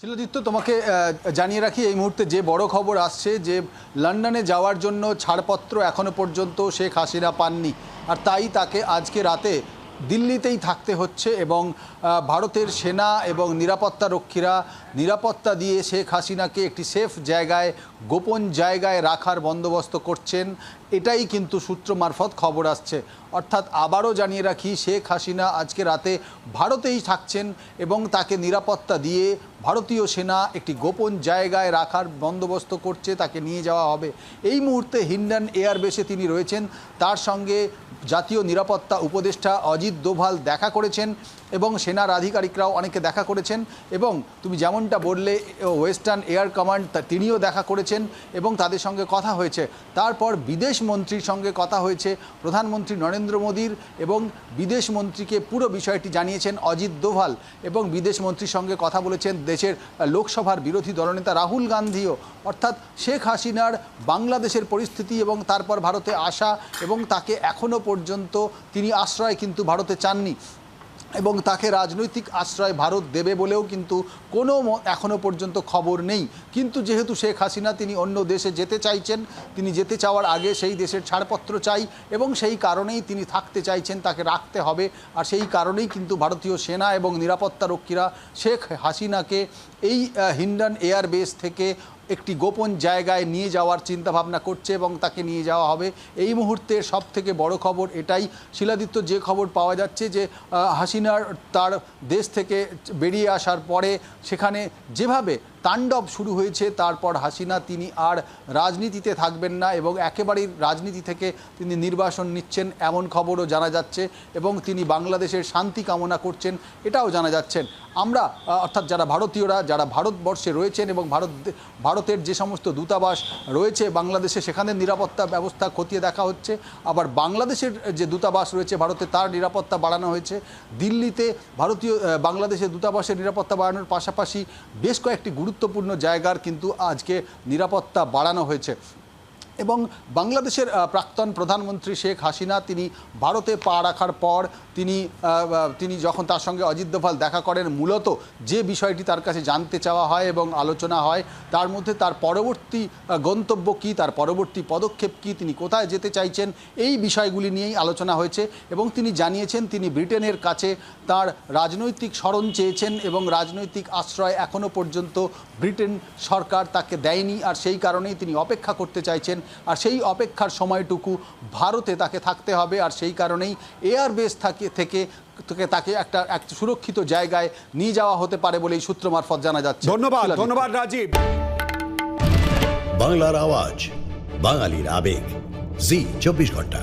শিলাদিত্য, তোমাকে জানিয়ে রাখি এই মুহূর্তে যে বড় খবর আসছে যে লন্ডনে যাওয়ার জন্য ছাড়পত্র এখনো পর্যন্ত শেখ হাসিনা পাননি, আর তাই তাকে আজকে রাতে দিল্লিতেই থাকতে হচ্ছে এবং ভারতের সেনা এবং নিরাপত্তা রক্ষীরা নিরাপত্তা দিয়ে শেখ হাসিনাকে একটি সেফ জায়গায়, গোপন জায়গায় রাখার বন্দোবস্ত করছেন। এটাই কিন্তু সূত্র মারফত খবর আসছে। অর্থাৎ আবারও জানিয়ে রাখি, শেখ হাসিনা আজকে রাতে ভারতেই থাকছেন এবং তাকে নিরাপত্তা দিয়ে ভারতীয় সেনা একটি গোপন জায়গায় রাখার বন্দোবস্ত করছে, তাকে নিয়ে যাওয়া হবে। এই মুহূর্তে হিন্ডন এয়ারবেসে তিনি রয়েছেন। তার সঙ্গে জাতীয় নিরাপত্তা উপদেষ্টা অজিত দোভাল দেখা করেছেন এবং সেনার আধিকারিকরাও অনেকে দেখা করেছেন, এবং তুমি যেমনটা বললে ওয়েস্টার্ন এয়ার কমান্ড তিনিও দেখা করেছেন এবং তাদের সঙ্গে কথা হয়েছে। তারপর বিদেশ মন্ত্রীর সঙ্গে কথা হয়েছে প্রধানমন্ত্রী নরেন্দ্র মোদীর, এবং বিদেশ মন্ত্রীকে পুরো বিষয়টি জানিয়েছেন অজিত দোভাল, এবং বিদেশ মন্ত্রীর সঙ্গে কথা বলেছেন দেশের লোকসভার বিরোধী দলনেতা রাহুল গান্ধীও। অর্থাৎ শেখ হাসিনার বাংলাদেশের পরিস্থিতি এবং তারপর ভারতে আসা, এবং তাকে এখনও পর্যন্ত তিনি আশ্রয় কিন্তু ভারতে চাননি, এবং তাকে রাজনৈতিক আশ্রয় ভারত দেবে বলেও কিন্তু কোনো এখনও পর্যন্ত খবর নেই। কিন্তু যেহেতু শেখ হাসিনা তিনি অন্য দেশে যেতে চাইছেন, তিনি যেতে চাওয়ার আগে সেই দেশের ছাড়পত্র চাই, এবং সেই কারণেই তিনি থাকতে চাইছেন, তাকে রাখতে হবে। আর সেই কারণেই কিন্তু ভারতীয় সেনা এবং নিরাপত্তা রক্ষীরা শেখ হাসিনাকে এই হিন্ডন এয়ারবেস থেকে একটি গোপন জায়গায় নিয়ে যাওয়ার চিন্তাভাবনা করছে এবং তাকে নিয়ে যাওয়া হবে। এই মুহূর্তের সবথেকে বড় খবর এটাই শিলাদিত্য, যে খবর পাওয়া যাচ্ছে যে হাসিনার তার দেশ থেকে বেরিয়ে আসার পরে সেখানে যেভাবে তাণ্ডব শুরু হয়েছে, তারপর হাসিনা তিনি আর রাজনীতিতে থাকবেন না এবং একেবারেই রাজনীতি থেকে তিনি নির্বাসন নিচ্ছেন, এমন খবরও জানা যাচ্ছে, এবং তিনি বাংলাদেশের শান্তি কামনা করছেন, এটাও জানা যাচ্ছেন। আমরা অর্থাৎ যারা ভারতীয়রা, যারা ভারতবর্ষে রয়েছেন এবং ভারতের যে সমস্ত দূতাবাস রয়েছে বাংলাদেশে, সেখানের নিরাপত্তা ব্যবস্থা খতিয়ে দেখা হচ্ছে। আবার বাংলাদেশের যে দূতাবাস রয়েছে ভারতে, তার নিরাপত্তা বাড়ানো হয়েছে। দিল্লিতে বাংলাদেশের দূতাবাসের নিরাপত্তা বাড়ানোর পাশাপাশি বেশ কয়েকটি গুরুত্বপূর্ণ জায়গার কিন্তু আজকে নিরাপত্তা বাড়ানো হয়েছে। এবং বাংলাদেশের প্রাক্তন প্রধানমন্ত্রী শেখ হাসিনা তিনি ভারতে পা রাখার পর তিনি যখন তার সঙ্গে অজিত দোভাল দেখা করেন, মূলত যে বিষয়টি তার কাছে জানতে চাওয়া হয় এবং আলোচনা হয়, তার মধ্যে তার পরবর্তী গন্তব্য কী, তার পরবর্তী পদক্ষেপ কী, তিনি কোথায় যেতে চাইছেন, এই বিষয়গুলি নিয়েই আলোচনা হয়েছে। এবং তিনি জানিয়েছেন তিনি ব্রিটেনের কাছে তার রাজনৈতিক শরণ চেয়েছেন এবং রাজনৈতিক আশ্রয় এখনও পর্যন্ত ব্রিটেন সরকার তাকে দেয়নি, আর সেই কারণেই তিনি অপেক্ষা করতে চাইছেন। আর সেই অপেক্ষার সময়টুকু ভারতে তাকে থাকতে হবে, আর সেই কারণেই এয়ারবেস থেকে তাকে একটা সুরক্ষিত জায়গায় নিয়ে যাওয়া হতে পারে বলে এই সূত্র মারফত জানা যাচ্ছে। ধন্যবাদ রাজীব। বাংলার আওয়াজ, বাঙালির আবেগ, জি 24 ঘন্টা।